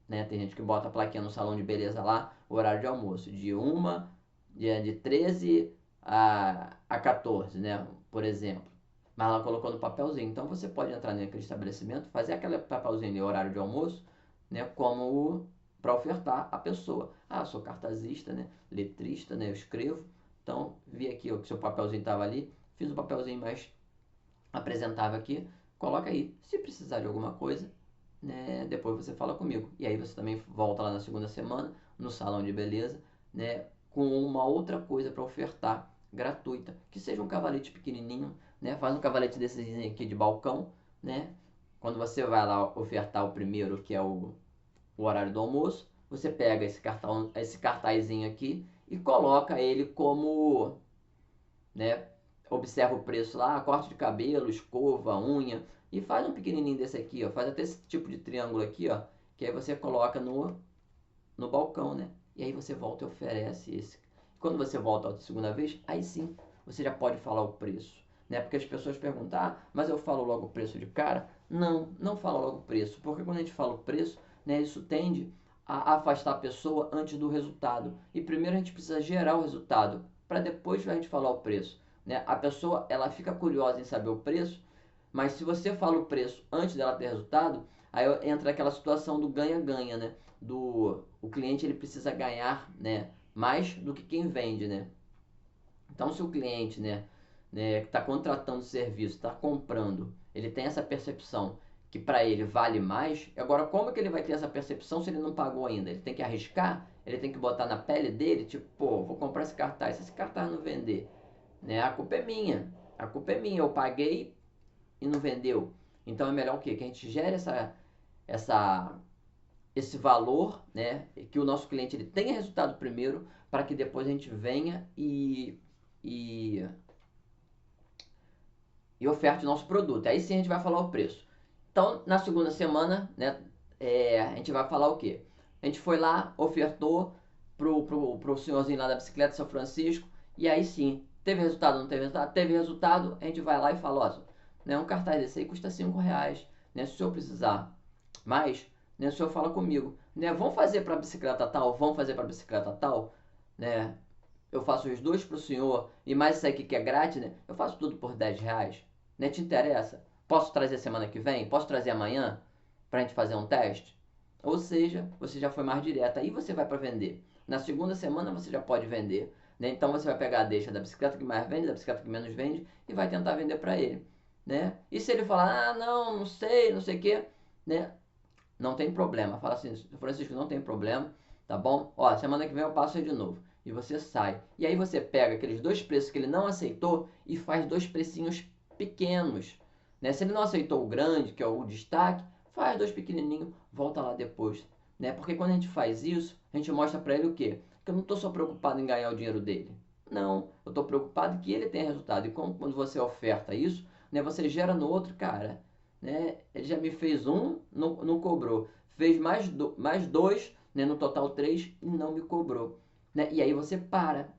né? Tem gente que bota a plaquinha no salão de beleza lá, horário de almoço, de 13 a 14, né? Por exemplo. Mas ela colocou no papelzinho. Então você pode entrar naquele estabelecimento, fazer aquele papelzinho de horário de almoço, né? Como para ofertar a pessoa. Ah, sou cartazista, né? Letrista, né? Eu escrevo. Então, vi aqui ó, que seu papelzinho estava ali. Fiz um papelzinho mais apresentável aqui. Coloca aí. Se precisar de alguma coisa, né? Depois você fala comigo. E aí você também volta lá na segunda semana, no salão de beleza, né? Com uma outra coisa para ofertar, gratuita. Que seja um cavalete pequenininho, né? Faz um cavalete desses aqui de balcão, né? Quando você vai lá ofertar o primeiro, que é o horário do almoço, você pega esse cartazinho aqui e coloca ele como, né? Observa o preço lá, corte de cabelo, escova, unha, e faz um pequenininho desse aqui, ó. Faz até esse tipo de triângulo aqui, ó, que aí você coloca no balcão, né? E aí você volta e oferece esse. Quando você volta a segunda vez, aí sim você já pode falar o preço, né? Porque as pessoas perguntam, mas eu falo logo o preço de cara? Não, não fala logo o preço, porque quando a gente fala o preço, né, isso tende a afastar a pessoa antes do resultado. E primeiro a gente precisa gerar o resultado, para depois a gente falar o preço, né? A pessoa, ela fica curiosa em saber o preço, mas se você fala o preço antes dela ter resultado, aí entra aquela situação do ganha-ganha, né? O cliente ele precisa ganhar, né, mais do que quem vende, né? Então, se o cliente, né, que está contratando o serviço, está comprando, ele tem essa percepção que para ele vale mais. Agora, como que ele vai ter essa percepção se ele não pagou ainda? Ele tem que arriscar, ele tem que botar na pele dele, tipo, pô, vou comprar esse cartaz, se esse cartaz não vender, né, a culpa é minha, a culpa é minha, eu paguei e não vendeu. Então é melhor o quê? Que a gente gere essa, esse valor, né, que o nosso cliente ele tenha resultado primeiro, para que depois a gente venha e, e oferte o nosso produto. Aí sim a gente vai falar o preço. Então, na segunda semana, né, a gente vai falar o quê? A gente foi lá, ofertou pro senhorzinho lá da bicicleta, São Francisco, e aí sim, teve resultado, não teve resultado? Teve resultado, a gente vai lá e fala, ó, né, um cartaz desse aí custa 5 reais, né, se o senhor precisar mais, né, o senhor fala comigo, né, vamos fazer para bicicleta tal, vamos fazer para bicicleta tal, né, eu faço os dois pro senhor, e mais isso aqui que é grátis, né, eu faço tudo por 10 reais, né, te interessa? Posso trazer semana que vem? Posso trazer amanhã? Pra gente fazer um teste? Ou seja, você já foi mais direto. Aí você vai para vender. Na segunda semana você já pode vender. Né? Então você vai pegar a deixa da bicicleta que mais vende, da bicicleta que menos vende e vai tentar vender para ele. Né? E se ele falar, ah, não, não sei, não sei o quê, né? Não tem problema. Fala assim, Francisco, não tem problema, tá bom? Ó, semana que vem eu passo aí de novo. E você sai. E aí você pega aqueles dois preços que ele não aceitou e faz dois precinhos pequenos. Né? Se ele não aceitou o grande, que é o destaque, faz dois pequenininhos, volta lá depois. Né? Porque quando a gente faz isso, a gente mostra para ele o quê? Que eu não estou só preocupado em ganhar o dinheiro dele. Não, eu estou preocupado que ele tenha resultado. E quando você oferta isso, né, você gera no outro, cara, né? Ele já me fez um, não cobrou. Fez mais dois, né? No total três, e não me cobrou. Né? E aí você para.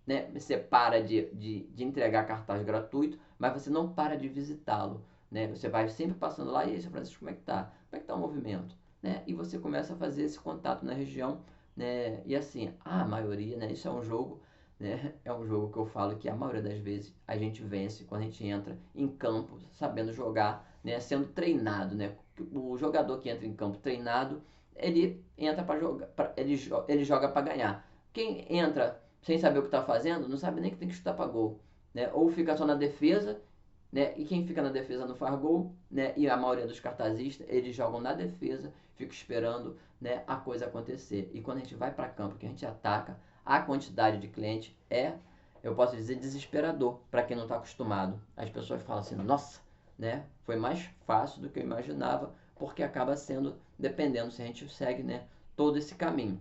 Né? Você para de entregar cartaz gratuito, mas você não para de visitá-lo. Né? Você vai sempre passando lá, e aí, seu Francisco, como é que tá? Como é que tá o movimento? Né? E você começa a fazer esse contato na região. Né? E assim, a maioria, né? Isso é um jogo, né? É um jogo que eu falo que a maioria das vezes a gente vence quando a gente entra em campo sabendo jogar, né, sendo treinado, né? O jogador que entra em campo treinado, ele entra para jogar, ele joga para ganhar. Quem entra sem saber o que está fazendo, não sabe nem que tem que chutar para gol, né? Ou fica só na defesa, né? E quem fica na defesa não faz gol, né? E a maioria dos cartazistas, eles jogam na defesa, ficam esperando, né, a coisa acontecer. E quando a gente vai para campo, que a gente ataca, a quantidade de clientes é, eu posso dizer, desesperador para quem não está acostumado. As pessoas falam assim, nossa, né? Foi mais fácil do que eu imaginava, porque acaba sendo, dependendo se a gente segue, né, todo esse caminho.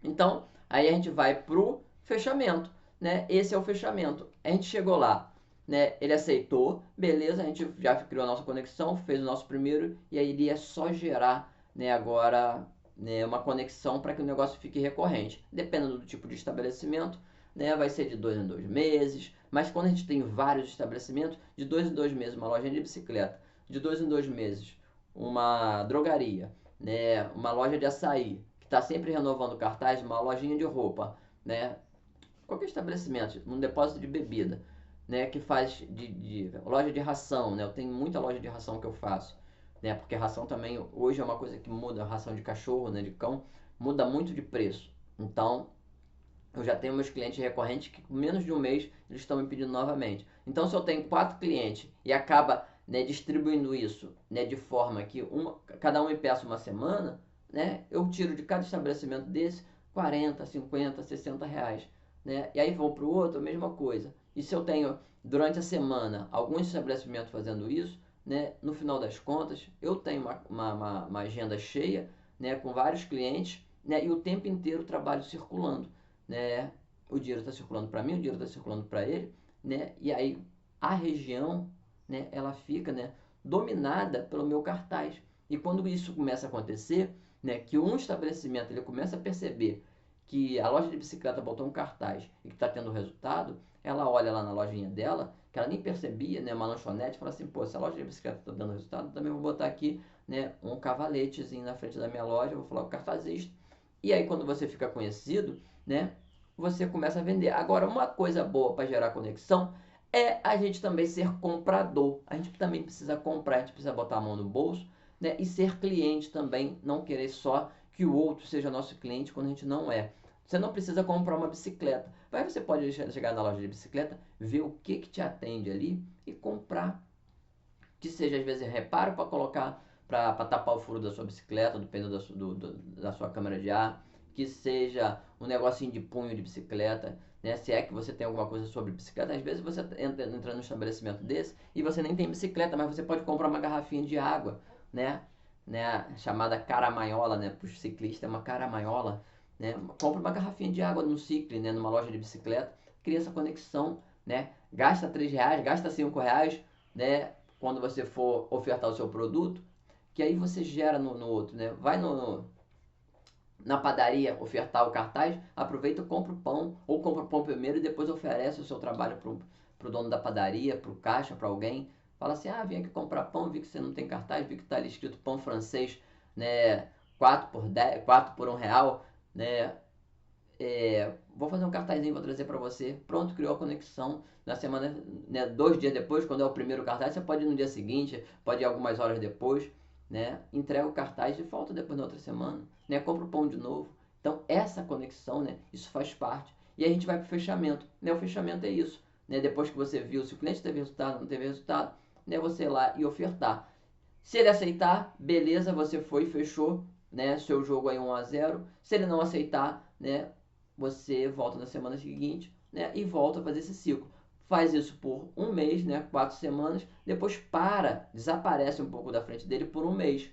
Então, aí a gente vai pro fechamento, né? Esse é o fechamento. A gente chegou lá, né? Ele aceitou, beleza, a gente já criou a nossa conexão, fez o nosso primeiro, e aí ele é só gerar, né, agora, né, uma conexão para que o negócio fique recorrente. Dependendo do tipo de estabelecimento, né, vai ser de 2 em 2 meses, mas quando a gente tem vários estabelecimentos, de 2 em 2 meses, uma loja de bicicleta, de 2 em 2 meses, uma drogaria, né, uma loja de açaí, que está sempre renovando cartaz, uma lojinha de roupa, né, qualquer estabelecimento, um depósito de bebida, né, que faz de loja de ração, né, eu tenho muita loja de ração que eu faço, né, porque ração também hoje é uma coisa que muda, ração de cachorro, né, de cão, muda muito de preço. Então, eu já tenho meus clientes recorrentes que com menos de um mês eles estão me pedindo novamente. Então, se eu tenho 4 clientes e acaba, né, distribuindo isso, né, de forma que cada um me peça uma semana, né, eu tiro de cada estabelecimento desse 40, 50, 60 reais. Né, e aí vou para o outro, a mesma coisa. E se eu tenho durante a semana alguns estabelecimentos fazendo isso, né, no final das contas, eu tenho uma agenda cheia, né, com vários clientes, né, e o tempo inteiro o trabalho circulando, né? O dinheiro está circulando para mim, o dinheiro está circulando para ele, né? E aí a região, né, ela fica, né, dominada pelo meu cartaz. E quando isso começa a acontecer, né, que um estabelecimento ele começa a perceber que a loja de bicicleta botou um cartaz e que está tendo resultado, ela olha lá na lojinha dela, que ela nem percebia, né, uma lanchonete, fala assim, pô, se a loja de bicicleta está dando resultado, também vou botar aqui, né, um cavaletezinho na frente da minha loja, vou falar o cartazista. E aí quando você fica conhecido, né, você começa a vender. Agora, uma coisa boa para gerar conexão é a gente também ser comprador. A gente também precisa comprar, a gente precisa botar a mão no bolso, né, e ser cliente também, não querer só que o outro seja nosso cliente quando a gente não é. Você não precisa comprar uma bicicleta. Mas você pode chegar na loja de bicicleta, ver o que te atende ali e comprar. que seja às vezes reparo para colocar, para tapar o furo da sua bicicleta, do pneu da sua câmara de ar, que seja um negocinho de punho de bicicleta, né? Se é que você tem alguma coisa sobre bicicleta, às vezes você entra num estabelecimento desse e você nem tem bicicleta, mas você pode comprar uma garrafinha de água, né? Chamada caramanhola, né? Para os ciclistas é uma caramanhola, né? Compra uma garrafinha de água no Cicle, né? Numa loja de bicicleta, cria essa conexão, né? Gasta R$ 3, gasta R$ 5, né? Quando você for ofertar o seu produto, que aí você gera no outro, né? Vai na padaria ofertar o cartaz, aproveita, compra o pão, ou compra o pão primeiro e depois oferece o seu trabalho pro dono da padaria, pro caixa, para alguém. Fala assim, vim aqui comprar pão, vi que você não tem cartaz, vi que tá ali escrito pão francês, né, 4 por 10, 4 por R$ 1, né, vou fazer um cartazinho, vou trazer para você. Pronto, criou a conexão. Na semana, né, 2 dias depois, quando é o primeiro cartaz, você pode ir no dia seguinte, pode ir algumas horas depois, né? Entrega o cartaz de volta depois na outra semana, né? Compra o pão de novo. Então, essa conexão, né? Isso faz parte. E aí a gente vai para o fechamento, né? O fechamento é isso, né? Depois que você viu se o cliente teve resultado, não teve resultado, né? Você ir lá e ofertar. Se ele aceitar, beleza, você foi e fechou, né? Seu jogo aí 1-0. Se ele não aceitar, né? Você volta na semana seguinte, né? E volta a fazer esse ciclo. Faz isso por um mês, né? 4 semanas. Depois para, desaparece um pouco da frente dele por um mês,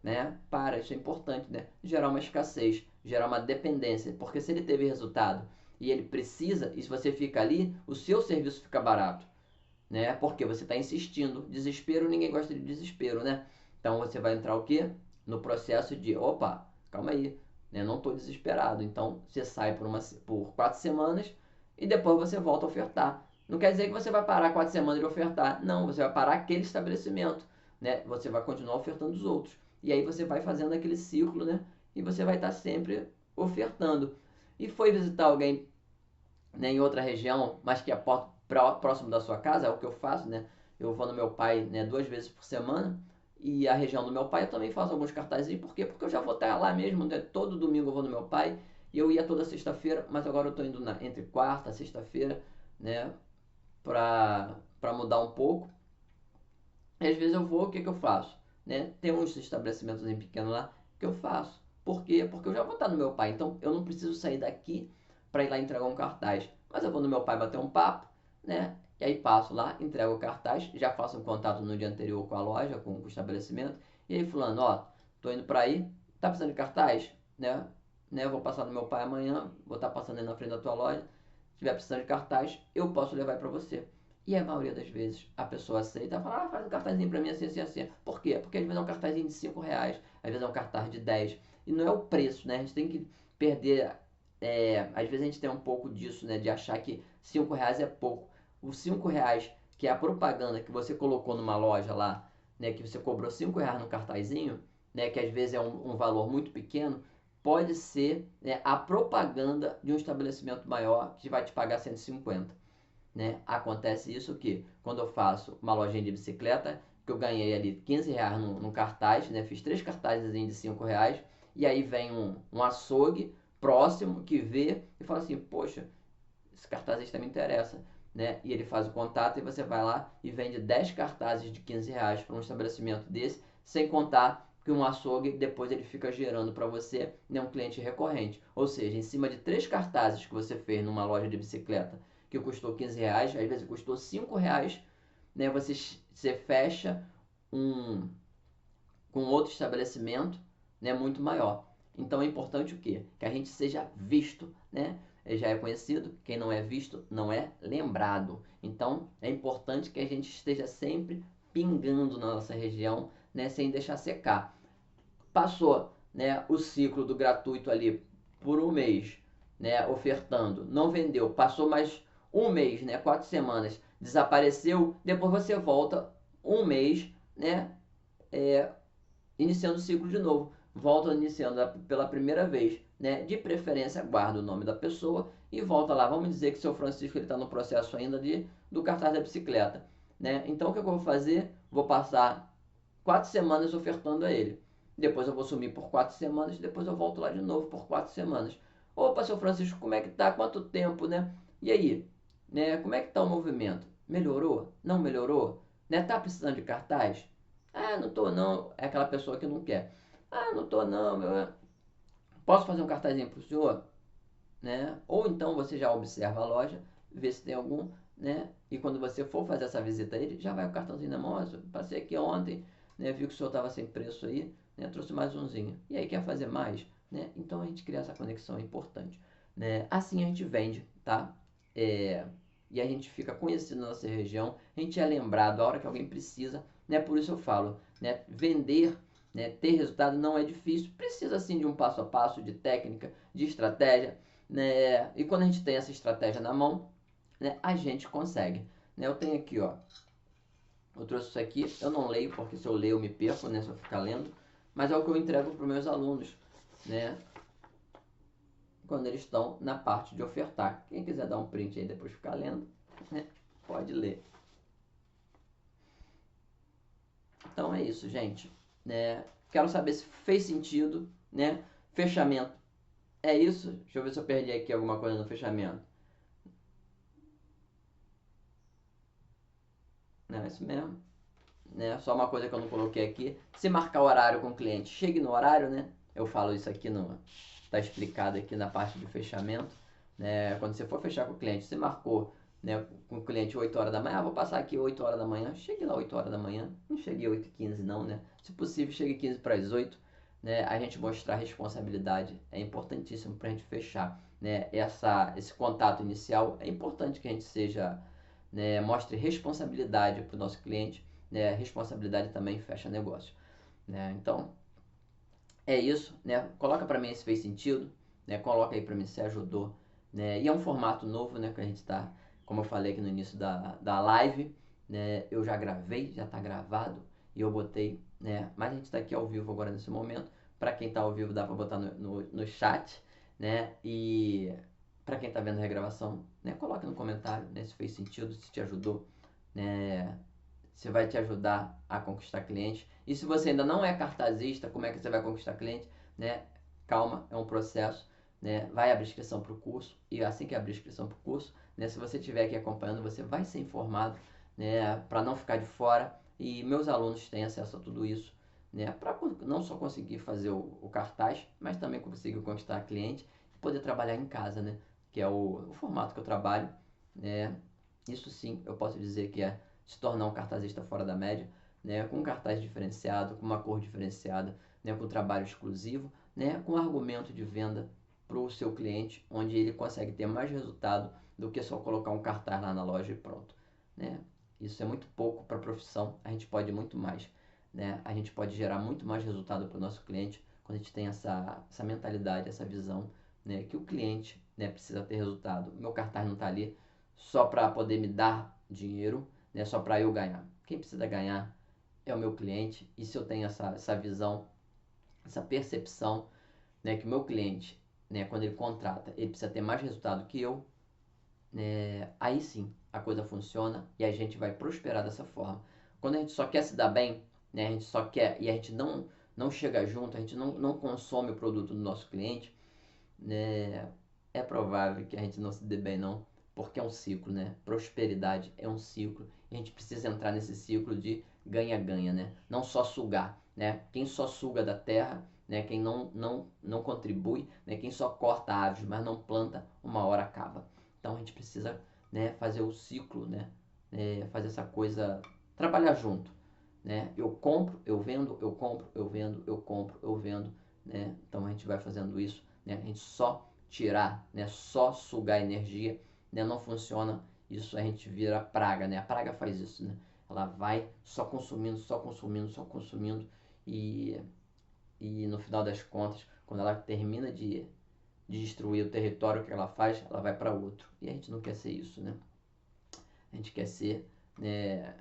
né? Para, isso é importante, né? Gerar uma escassez, gerar uma dependência. Porque se ele teve resultado e ele precisa, e se você fica ali, o seu serviço fica barato, né? Porque você está insistindo. Desespero, ninguém gosta de desespero, né? Então você vai entrar o quê? No processo de, opa, calma aí, né? Não estou desesperado. Então você sai por 4 semanas e depois você volta a ofertar. Não quer dizer que você vai parar 4 semanas de ofertar. Não, você vai parar aquele estabelecimento, né? Você vai continuar ofertando os outros. E aí você vai fazendo aquele ciclo, né? E você vai estar sempre ofertando. E foi visitar alguém, né, em outra região, mas que é próximo da sua casa, é o que eu faço, né? Eu vou no meu pai, né, 2 vezes por semana. E a região do meu pai eu também faço alguns cartazinhos. Por quê? Porque eu já vou estar lá mesmo, né? Todo domingo eu vou no meu pai. E eu ia toda sexta-feira, mas agora eu estou indo entre quarta e sexta-feira, né? Pra mudar um pouco. E às vezes eu vou, o que que eu faço? Né? Tem uns estabelecimentos em pequeno lá que eu faço. Por quê? Porque eu já vou estar no meu pai. Então eu não preciso sair daqui para ir lá entregar um cartaz. Mas eu vou no meu pai bater um papo, né? E aí passo lá, entrego o cartaz, já faço um contato no dia anterior com a loja, com o estabelecimento. E aí fulano, ó, tô indo para aí, tá precisando de cartaz? Né? Eu vou passar no meu pai amanhã, vou estar passando aí na frente da tua loja. Se tiver precisando de cartaz, eu posso levar para você. E a maioria das vezes a pessoa aceita e fala, faz um cartazinho pra mim assim, assim, assim. Por quê? Porque às vezes é um cartazinho de R$ 5, às vezes é um cartaz de 10. E não é o preço, né? A gente tem que perder. Às vezes a gente tem um pouco disso, né? De achar que R$ 5 é pouco. Os R$ 5, que é a propaganda que você colocou numa loja lá, né? Que você cobrou R$ 5 no cartazinho, né? Que às vezes é um valor muito pequeno, pode ser, né, a propaganda de um estabelecimento maior que vai te pagar 150. Né? Acontece isso que quando eu faço uma lojinha de bicicleta, que eu ganhei ali R$ 15 no cartaz, né? Fiz 3 cartazes de R$ 5, e aí vem um açougue próximo que vê e fala assim, poxa, esse cartazista me interessa, né? E ele faz o contato e você vai lá e vende 10 cartazes de R$ 15 para um estabelecimento desse, sem contar que um açougue depois ele fica gerando para você, né, um cliente recorrente. Ou seja, em cima de 3 cartazes que você fez numa loja de bicicleta que custou R$ 15, às vezes custou R$ 5, né? Você fecha um com outro estabelecimento, né, muito maior. Então é importante o quê? Que a gente seja visto, né? Já é conhecido, quem não é visto não é lembrado. Então é importante que a gente esteja sempre pingando na nossa região, né, sem deixar secar. Passou, né, o ciclo do gratuito ali por um mês, né, ofertando, não vendeu, passou mais um mês, né, 4 semanas, desapareceu, depois você volta um mês, né, é, iniciando o ciclo de novo. Volta iniciando pela primeira vez, né? De preferência, guarda o nome da pessoa e volta lá. Vamos dizer que o seu Francisco está no processo ainda do cartaz da bicicleta, né? Então o que eu vou fazer? Vou passar 4 semanas ofertando a ele. Depois eu vou sumir por 4 semanas, depois eu volto lá de novo por 4 semanas. Opa, seu Francisco, como é que tá? Quanto tempo, né? E aí? Né? Como é que tá o movimento? Melhorou? Não melhorou? Né? Tá precisando de cartaz? Ah, não tô não. É aquela pessoa que não quer. Ah, não tô não. Posso fazer um cartazinho pro senhor? Né? Ou então você já observa a loja, vê se tem algum, né? E quando você for fazer essa visita a ele, já vai o cartãozinho na mão. Passei aqui ontem, né? Vi que o senhor estava sem preço aí, né? Trouxe mais umzinho. E aí quer fazer mais, né? Então a gente cria essa conexão, é importante, né? Assim a gente vende, tá? É, e a gente fica conhecido na nossa região, a gente é lembrado a hora que alguém precisa, né? Por isso eu falo, né? Vender, né? Ter resultado não é difícil, precisa sim de um passo a passo, de técnica, de estratégia, né? E quando a gente tem essa estratégia na mão, né, a gente consegue. Né? Eu tenho aqui, ó, eu trouxe isso aqui, eu não leio porque se eu ler eu me perco, né, se eu ficar lendo, mas é o que eu entrego para os meus alunos, né, quando eles estão na parte de ofertar. Quem quiser dar um print aí depois ficar lendo, né, pode ler. Então é isso, gente. Né? Quero saber se fez sentido, né? Fechamento. É isso? Deixa eu ver se eu perdi aqui alguma coisa no fechamento. Não, é isso mesmo. Né? Só uma coisa que eu não coloquei aqui. Se marcar o horário com o cliente, chegue no horário, né? Eu falo isso aqui no... Tá explicado aqui na parte de fechamento. Né? Quando você for fechar com o cliente, você marcou, né, com o cliente 8 horas da manhã, vou passar aqui 8 horas da manhã, chegue lá 8 horas da manhã, não cheguei 8h15 não, né? Se possível, chegue 15 para as 8, né? A gente mostrar responsabilidade é importantíssimo para a gente fechar, né? Esse contato inicial é importante que a gente seja, né, mostre responsabilidade para o nosso cliente, né? Responsabilidade também fecha negócio, né? Então, é isso, né? Coloca para mim se fez sentido, né? Coloca aí para mim se ajudou, né? E é um formato novo, né? Que a gente tá, como eu falei aqui no início da live, né? Eu já gravei, já tá gravado e eu botei, né? Mas a gente tá aqui ao vivo agora nesse momento. Para quem tá ao vivo dá para botar no chat, né? E para quem tá vendo a regravação, né? Coloca no comentário, né? Se fez sentido, se te ajudou, né? Se vai te ajudar a conquistar clientes. E se você ainda não é cartazista, como é que você vai conquistar cliente? Né? Calma, é um processo. Né? Vai abrir inscrição para o curso e assim que abrir inscrição para o curso, né? Se você estiver aqui acompanhando, você vai ser informado, né? Para não ficar de fora. E meus alunos têm acesso a tudo isso, né? Para não só conseguir fazer o cartaz, mas também conseguir conquistar cliente e poder trabalhar em casa, né? Que é o formato que eu trabalho, né? Isso sim, eu posso dizer que é se tornar um cartazista fora da média, né, com um cartaz diferenciado, com uma cor diferenciada, né, com trabalho exclusivo, né, com argumento de venda para o seu cliente, onde ele consegue ter mais resultado do que só colocar um cartaz lá na loja e pronto. Né? Isso é muito pouco para a profissão, a gente pode muito mais. Né? A gente pode gerar muito mais resultado para o nosso cliente quando a gente tem essa mentalidade, essa visão, né, que o cliente, né, precisa ter resultado. O meu cartaz não está ali só para poder me dar dinheiro, né, só para eu ganhar. Quem precisa ganhar é o meu cliente. E se eu tenho essa visão, essa percepção, né, que o meu cliente, né, quando ele contrata, ele precisa ter mais resultado que eu, né, aí sim a coisa funciona e a gente vai prosperar dessa forma. Quando a gente só quer se dar bem, né, a gente só quer e a gente não chega junto, a gente não consome o produto do nosso cliente, né, é provável que a gente não se dê bem não, porque é um ciclo, né? Prosperidade é um ciclo. E a gente precisa entrar nesse ciclo de ganha-ganha, né? Não só sugar, né? Quem só suga da terra, né? Quem não contribui, né? Quem só corta árvores, mas não planta, uma hora acaba. Então a gente precisa, né, fazer o ciclo, né? Fazer essa coisa, trabalhar junto, né? Eu compro, eu vendo, eu compro, eu vendo, eu compro, eu vendo, né? Então a gente vai fazendo isso, né? A gente só tirar, né? Só sugar energia, né? Não funciona. Isso a gente vira praga, né? A praga faz isso, né? Ela vai só consumindo, só consumindo, só consumindo e, e no final das contas, quando ela termina de destruir o território que ela faz, ela vai para outro. E a gente não quer ser isso, né? A gente quer ser, né?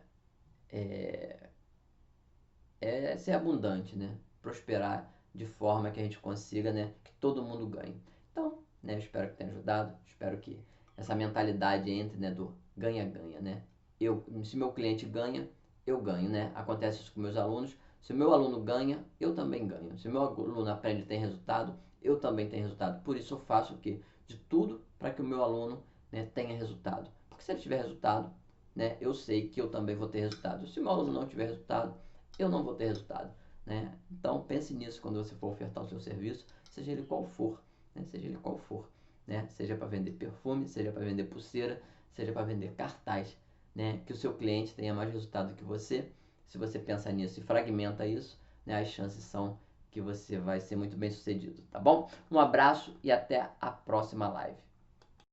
Ser abundante, né? Prosperar de forma que a gente consiga, né? Que todo mundo ganhe. Então, né? Eu espero que tenha ajudado. Espero que essa mentalidade entre, né? Do ganha-ganha, né? Se meu cliente ganha, eu ganho, né? Acontece isso com meus alunos. Se o meu aluno ganha, eu também ganho. Se o meu aluno aprende e tem resultado, eu também tenho resultado. Por isso eu faço o quê? De tudo para que o meu aluno, né, tenha resultado. Porque se ele tiver resultado, né, eu sei que eu também vou ter resultado. Se o meu aluno não tiver resultado, eu não vou ter resultado, né? Então pense nisso quando você for ofertar o seu serviço, seja ele qual for, né? Seja ele qual for, né? Seja para vender perfume, seja para vender pulseira, seja para vender cartaz, né? Que o seu cliente tenha mais resultado que você. Se você pensa nisso e fragmenta isso, né, as chances são que você vai ser muito bem sucedido, tá bom? Um abraço e até a próxima live.